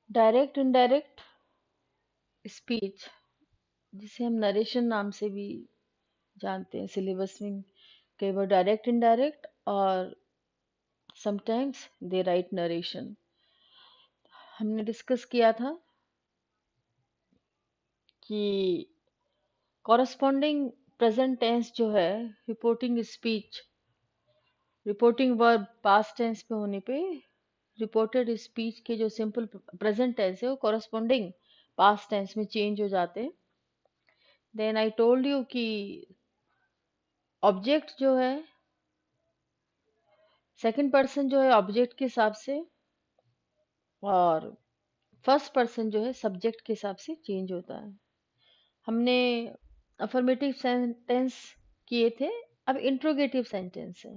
Direct indirect speech, जिसे हम narration नाम से भी जानते हैं सिलेबस में, कई बार डायरेक्ट इनडायरेक्ट और समटाइम्स दे राइट नरेशन। हमने डिस्कस किया था कि कॉरस्पॉन्डिंग प्रेजेंट टेंस जो है, reporting speech, reporting verb past tense पे होने पे रिपोर्टेड स्पीच के जो सिंपल प्रेजेंट टेंस है वो कॉरस्पॉन्डिंग पास्ट टेंस में चेंज हो जाते हैं। देन आई टोल्ड यू कि ऑब्जेक्ट जो है, सेकंड पर्सन जो है ऑब्जेक्ट के हिसाब से, और फर्स्ट पर्सन जो है सब्जेक्ट के हिसाब से चेंज होता है। हमने अफर्मेटिव सेंटेंस किए थे, अब इंट्रोगेटिव सेंटेंस है।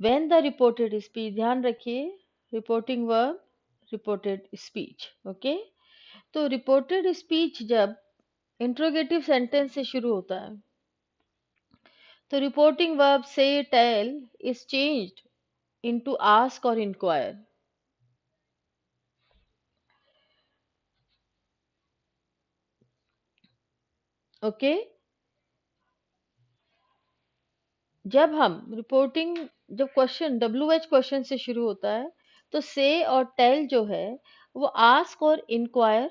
व्हेन द रिपोर्टेड स्पीच, ध्यान रखिए, reporting verb, reported speech, okay. तो रिपोर्टेड स्पीच जब इंट्रोगेटिव सेंटेंस से शुरू होता है तो रिपोर्टिंग वर्ब से tell is changed into ask और इंक्वायर, ओके। जब हम रिपोर्टिंग, जब क्वेश्चन WH क्वेश्चन से शुरू होता है तो से और टेल जो है वो आस्क और इंक्वायर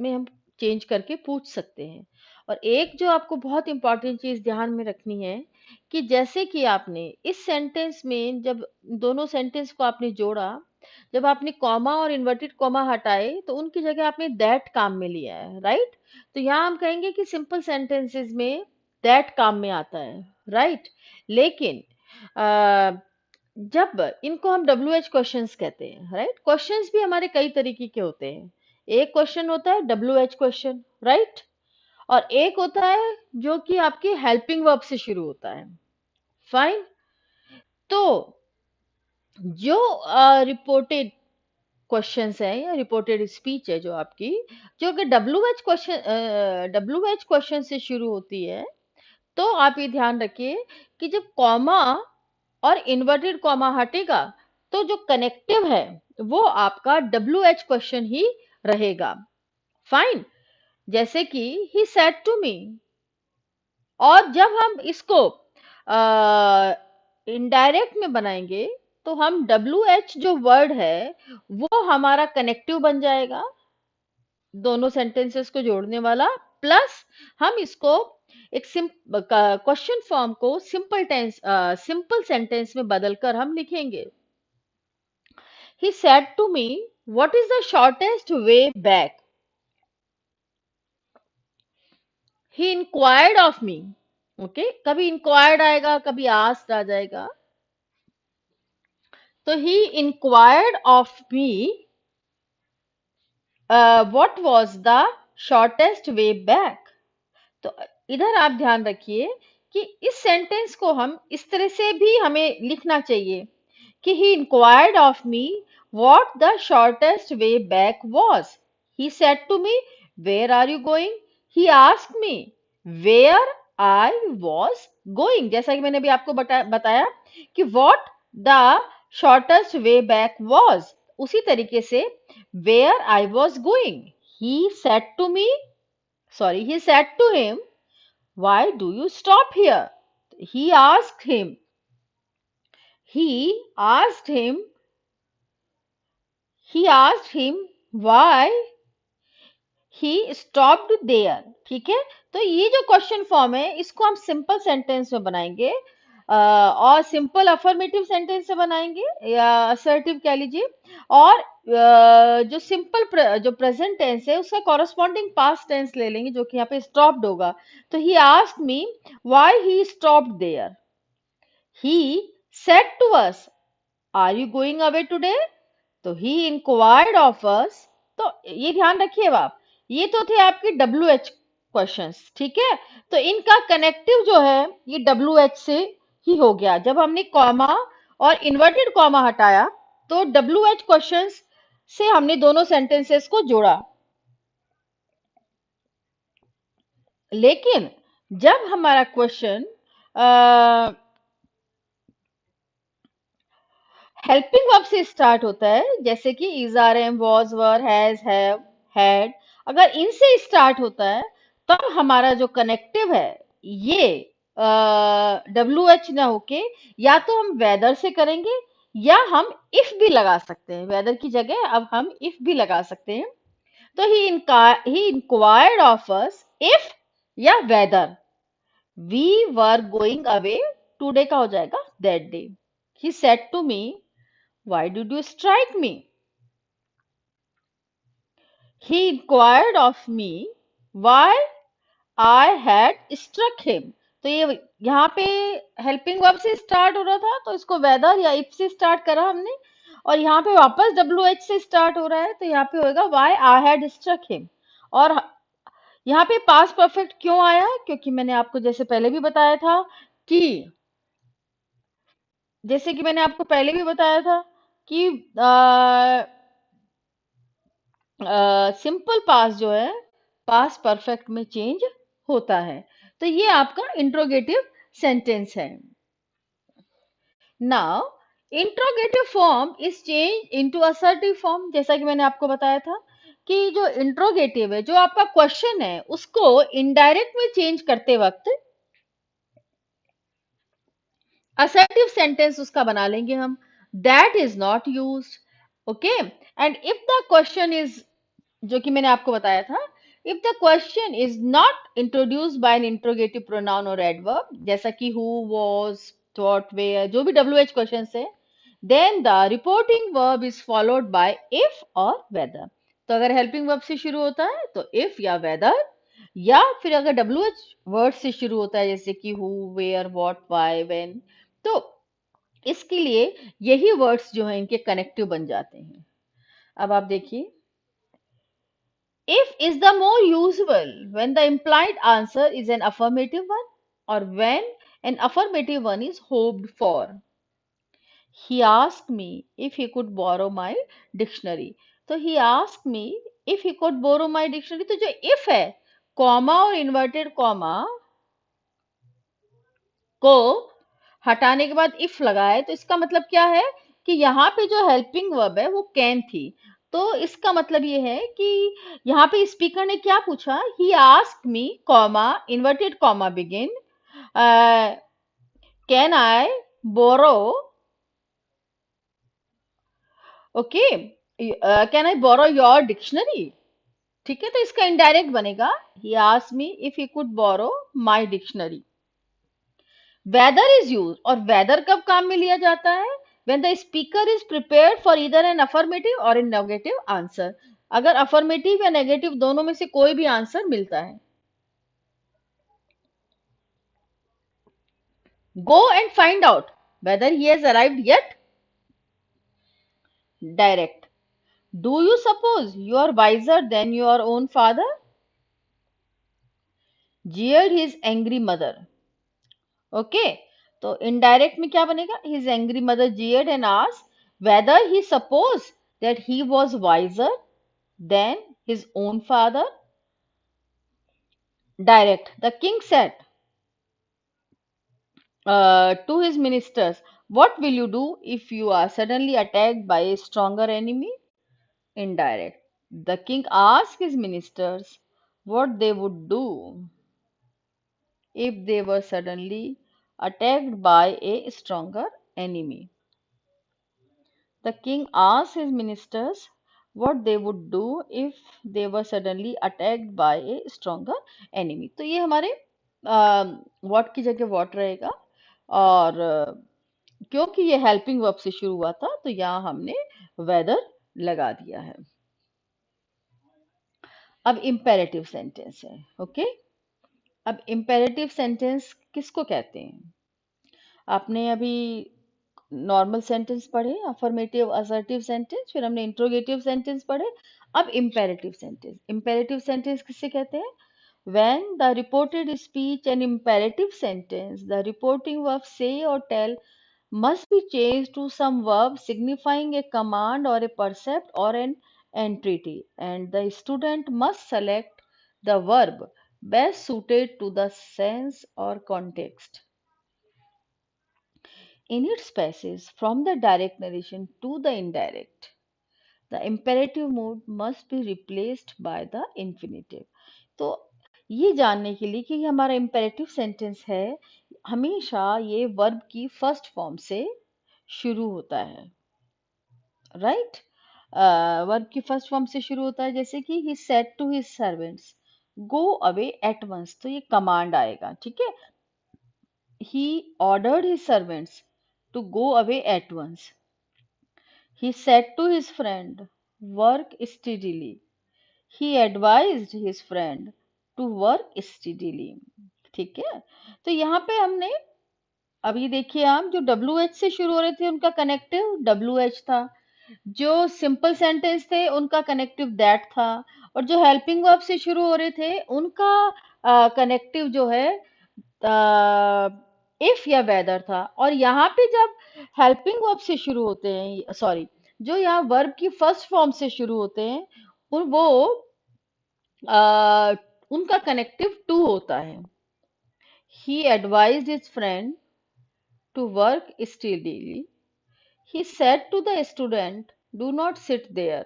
में हम चेंज करके पूछ सकते हैं। और एक जो आपको बहुत इंपॉर्टेंट चीज ध्यान में रखनी है कि जैसे कि आपने इस सेंटेंस में जब दोनों सेंटेंस को आपने जोड़ा, जब आपने कॉमा और इन्वर्टेड कॉमा हटाए तो उनकी जगह आपने दैट काम में लिया है, राइट। तो यहाँ हम कहेंगे कि सिंपल सेंटेंसेस में दैट काम में आता है, राइट। लेकिन अ, जब इनको हम WH क्वेश्चंस कहते हैं, राइट। क्वेश्चंस भी हमारे कई तरीके के होते हैं। एक क्वेश्चन होता है WH क्वेश्चन, राइट, और एक होता है जो कि आपके हेल्पिंग वर्ब से शुरू होता है, फाइन। तो जो रिपोर्टेड क्वेश्चंस है या रिपोर्टेड स्पीच है जो आपकी, जो कि WH क्वेश्चन से शुरू होती है, तो आप ये ध्यान रखिए कि जब कॉमा और इन्वर्टेड कॉमा हटेगा तो जो कनेक्टिव है वो आपका WH क्वेश्चन ही रहेगा, फाइन। जैसे कि ही सेड टू मी, और जब हम इसको इनडायरेक्ट में बनाएंगे तो हम WH जो वर्ड है वो हमारा कनेक्टिव बन जाएगा, दोनों सेंटेंसेस को जोड़ने वाला, प्लस हम इसको एक क्वेश्चन फॉर्म को सिंपल सेंटेंस में बदलकर हम लिखेंगे। He said to me what is the shortest way back, he inquired of me, okay. कभी इंक्वायर्ड आएगा, कभी आस्क्ड आ जाएगा। तो he inquired of me what was the shortest way back. तो इधर आप ध्यान रखिए कि इस सेंटेंस को हम इस तरह से भी हमें लिखना चाहिए कि he inquired of me what the shortest way back was. He said to me, where are you going? He asked me where I was going. जैसा कि मैंने अभी आपको बताया कि what the shortest way back was, उसी तरीके से where I was going. He said to me, sorry, he said to him, why do you stop here? He asked him, he asked him, he asked him why he stopped there, ठीक है। तो ये जो question form है इसको हम simple sentence में बनाएंगे, और सिंपल अफर्मेटिव सेंटेंस से बनाएंगे या असर्टिव कह लीजिए। और जो सिंपल जो प्रेजेंट टेंस है उसका कॉरस्पॉन्डिंग पास्ट टेंस ले लेंगे जो कि यहाँ पे स्टॉप्ड होगा। तो he asked me why he stopped there, he said to us, are you going away today? तो he inquired of us। तो ये ध्यान रखिए आप, ये तो थे आपके WH क्वेश्चंस, ठीक है। तो इनका कनेक्टिव जो है ये WH से ही हो गया। जब हमने कॉमा और इन्वर्टेड कॉमा हटाया तो WH क्वेश्चंस से हमने दोनों सेंटेंसेस को जोड़ा। लेकिन जब हमारा क्वेश्चन हेल्पिंग वर्ब से स्टार्ट होता है, जैसे कि is, are, am, was, were, has, have, had. अगर इनसे स्टार्ट होता है तब हमारा जो कनेक्टिव है ये डब्ल्यू एच ना होके या तो हम वेदर से करेंगे या हम इफ भी लगा सकते हैं। वेदर की जगह अब हम इफ भी लगा सकते हैं। तो he inquired of us if या whether we were going away today का हो जाएगा that day. He said to me, why did you strike me? He inquired of me why I had struck him. तो ये यहाँ पे helping verb से start हो रहा था तो इसको वेदर या इफ से स्टार्ट करा हमने, और यहाँ पे वापस डब्ल्यू एच से स्टार्ट हो रहा है तो यहाँ पे होएगा why I had struck him. और यहाँ पे पास्ट परफेक्ट क्यों आया, क्योंकि मैंने आपको जैसे पहले भी बताया था कि जैसे कि मैंने आपको पहले भी बताया था कि सिंपल पास्ट जो है पास्ट परफेक्ट में चेंज होता है। तो ये आपका इंट्रोगेटिव सेंटेंस है। Now interrogative form is change into assertive form. जैसा कि मैंने आपको बताया था कि जो इंट्रोगेटिव है, जो आपका क्वेश्चन है, उसको इनडायरेक्ट में चेंज करते वक्त असर्टिव सेंटेंस उसका बना लेंगे हम, that is not used. Okay, and if the question is, जो कि मैंने आपको बताया था, if the question is not introduced by an interrogative pronoun और एडवर्ब, जैसा कि हु, वाज, व्हाट, वेयर, जो भी डब्ल्यू एच क्वेश्चन है, then the reporting verb is followed by if और वेदर। तो अगर हेल्पिंग वर्ब से शुरू होता है तो इफ या वेदर, या फिर अगर डब्ल्यू एच वर्ड से शुरू होता है जैसे कि who, where, what, why, when, तो इसके लिए यही वर्ड्स जो हैं इनके कनेक्टिव बन जाते हैं। अब आप देखिए, if is the more usual when the implied answer is an affirmative one or when an affirmative one is hoped for. He asked me if he could borrow my dictionary. तो he asked me if he could borrow my dictionary, तो जो if है, comma और inverted comma को हटाने के बाद if लगाए, तो इसका मतलब क्या है कि यहाँ पे जो हेल्पिंग वर्ब है वो कैन थी। तो इसका मतलब ये है कि यहाँ पे स्पीकर ने क्या पूछा, he asked me comma inverted comma begin can I borrow, okay, can I borrow your dictionary. ठीक है, तो इसका इनडायरेक्ट बनेगा, he asked me if he could borrow my dictionary. Whether is use, और वेदर कब काम में लिया जाता है, when the speaker is prepared for either an affirmative और एन नेगेटिव आंसर। अगर अफर्मेटिव या नेगेटिव दोनों में से कोई भी आंसर मिलता है। Go and find out whether he has arrived yet, direct. Do you suppose you are wiser then your own father, jeered his angry mother। Okay, तो इनडायरेक्ट में क्या बनेगा, his angry mother jeered and asked whether he supposed that he was wiser than his own father। Direct, the king said to his ministers, what will you do if you are suddenly attacked by a stronger enemy? Indirect, the king asked his ministers what they would do if they were suddenly attacked by a stronger enemy। The king asked his ministers what they would do if they were suddenly attacked by a stronger enemy। तो ये हमारे what की जगह what रहेगा, और क्योंकि ये helping verb से शुरू हुआ था तो यहाँ हमने वेदर लगा दिया है। अब इम्पेरेटिव सेंटेंस है। ओके, अब इम्पेरेटिव सेंटेंस किसको कहते हैं? आपने अभी नॉर्मल सेंटेंस पढ़े, अफर्मेटिव असर्टिव सेंटेंस, फिर हमने इंट्रोगेटिव सेंटेंस पढ़े। अब इम्पेरेटिव सेंटेंस, इम्पेरेटिव सेंटेंस किससे कहते हैं? when the reported speech an imperative sentence, the reporting verb say or tell must be changed to some verb signifying a command or a percept or an entreaty, and the student must select the verb best suited to the sense or context। in its passage from the direct narration to the indirect, the imperative mood must be replaced by the infinitive. तो ये जानने के लिए कि हमारा imperative sentence है, हमेशा ये वर्ब की फर्स्ट फॉर्म से शुरू होता है, राइट? वर्ब की फर्स्ट फॉर्म से शुरू होता है, जैसे कि he said to his servants go away at once, तो ये कमांड आएगा, ठीक है? He ordered his servants to go away at once. He said to his friend, work steadily. He advised his friend to work steadily. ठीक है? तो यहाँ पे हमने, अभी देखिए आप, जो डब्ल्यू एच से शुरू हो रहे थे उनका कनेक्टिव डब्ल्यू एच था, जो सिंपल सेंटेंस थे उनका कनेक्टिव दैट था, और जो हेल्पिंग वर्ब से शुरू हो रहे थे उनका कनेक्टिव जो है इफ या वेदर था। और यहाँ पे जब हेल्पिंग वर्ब से शुरू होते हैं, सॉरी, जो यहाँ वर्ब की फर्स्ट फॉर्म से शुरू होते हैं, वो उनका कनेक्टिव टू होता है। He advised his friend to work steadily, he said to the student, do not sit there.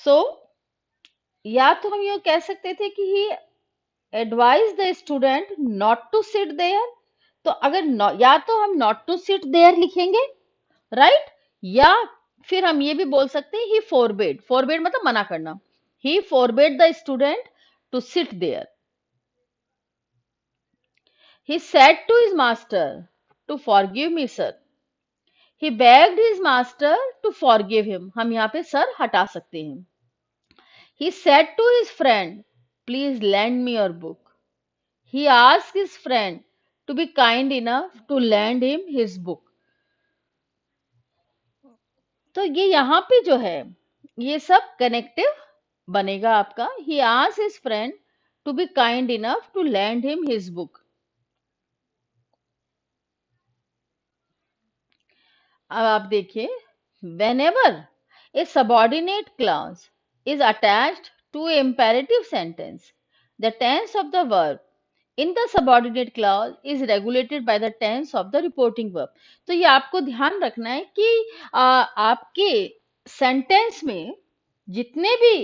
So, या तो हम ये कह सकते थे कि he advised the student not to sit there, तो अगर या तो हम not to sit there लिखेंगे, right? या फिर हम ये भी बोल सकते हैं he forbade, forbade मतलब मना करना, he forbade the student to sit there. He said to his master to forgive me sir. He begged his master to forgive him, हम यहाँ पे sir हटा सकते हैं. He said to his friend, please lend me your book. He asked his friend to be kind enough to lend him his book. तो ये यहाँ पे जो है, ये सब कनेक्टिव बनेगा आपका. He asked his friend to be kind enough to lend him his book. अब आप देखिए, whenever a subordinate clause is attached to an imperative sentence, the tense of the verb in the subordinate clause is regulated by the tense of the reporting verb. तो ये आपको ध्यान रखना है कि आपके सेंटेंस में जितने भी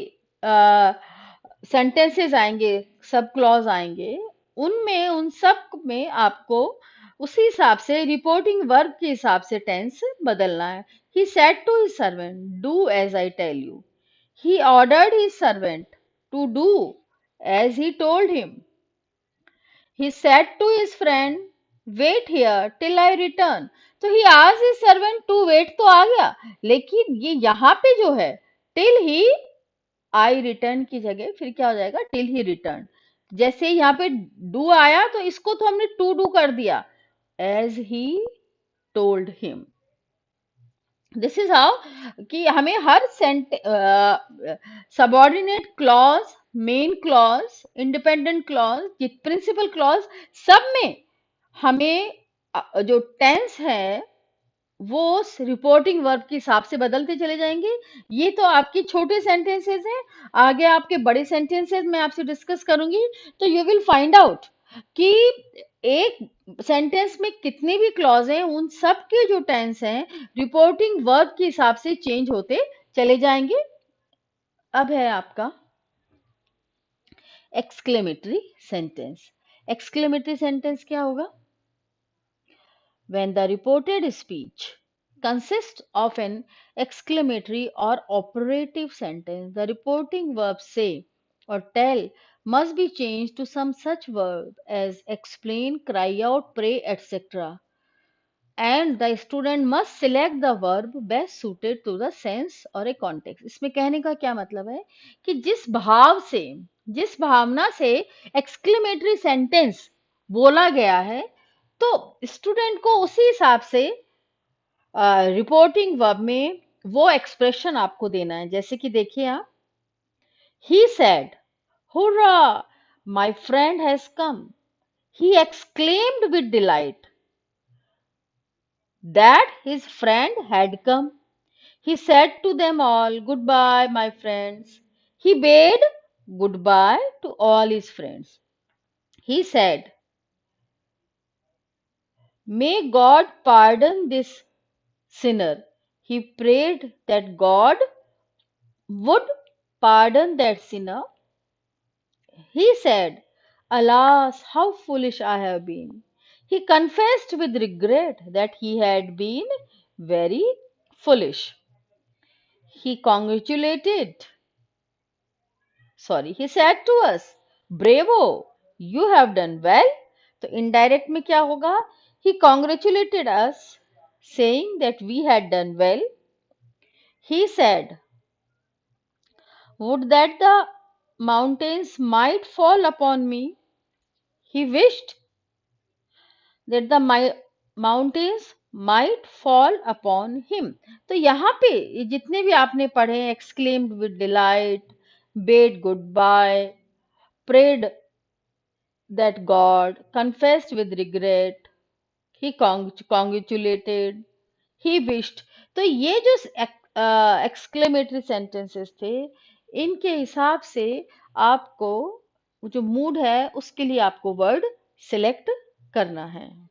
सेंटेंसेस आएंगे, सब क्लॉज आएंगे, उनमें उन सब में आपको उसी हिसाब से रिपोर्टिंग वर्ब के हिसाब से टेंस बदलना है. He said to his servant do as I tell you. He ordered his servant to do as he told him. He said to his friend, wait here till I return. तो he asked his servant to wait तो आ गया, लेकिन ये यहाँ पे जो है till he I return की जगह फिर क्या हो जाएगा till he return. जैसे यहाँ पे do आया तो इसको तो हमने to do कर दिया, as he told him. This is how कि हमें हर subordinate clause, main clause, independent clause, principal clause, सब में हमें जो टेंस है वो रिपोर्टिंग वर्ब के हिसाब से बदलते चले जाएंगे. ये तो आपके छोटे सेंटेंसेस हैं, आगे आपके बड़े सेंटेंसेस मैं आपसे डिस्कस करूंगी, तो यू विल फाइंड आउट कि एक सेंटेंस में कितने भी क्लॉज हैं, उन सब के जो टेंस हैं रिपोर्टिंग वर्ब के हिसाब से चेंज होते चले जाएंगे. अब है आपका एक्सक्लेमेटरी सेंटेंस. एक्सक्लेमेटरी सेंटेंस क्या होगा? When the reported speech consists of an exclamatory or operative sentence, the reporting verb say or tell must be changed to some such verb as explain, cry out, pray, etc. And the student must select the verb best suited to the sense or a context. इसमें कहने का क्या मतलब है कि जिस भाव से, जिस भावना से एक्सक्लेमेटरी सेंटेंस बोला गया है, तो स्टूडेंट को उसी हिसाब से रिपोर्टिंग वर्ब में वो एक्सप्रेशन आपको देना है. जैसे कि देखिए आप, he said hurrah my friend has come. He exclaimed with delight that his friend had come. He said to them all, goodbye, my friends. He bade goodbye to all his friends. He said, May God pardon this sinner. He prayed that God would pardon that sinner. He said, "Alas, how foolish I have been." He confessed with regret that he had been very foolish. He congratulated, he said to us, "Bravo, you have done well." तो indirect में क्या होगा? He congratulated us, saying that we had done well. He said, "Would that the mountains might fall upon me." He wished that the mountains might fall upon him. तो यहाँ पे ये जितने भी आपने पढ़े, exclaimed with delight, bade goodbye, prayed that God, confessed with regret, he congratulated, he wished, तो ये जो exclamatory sentences थे, इनके हिसाब से आपको जो मूड है उसके लिए आपको वर्ड सिलेक्ट करना है।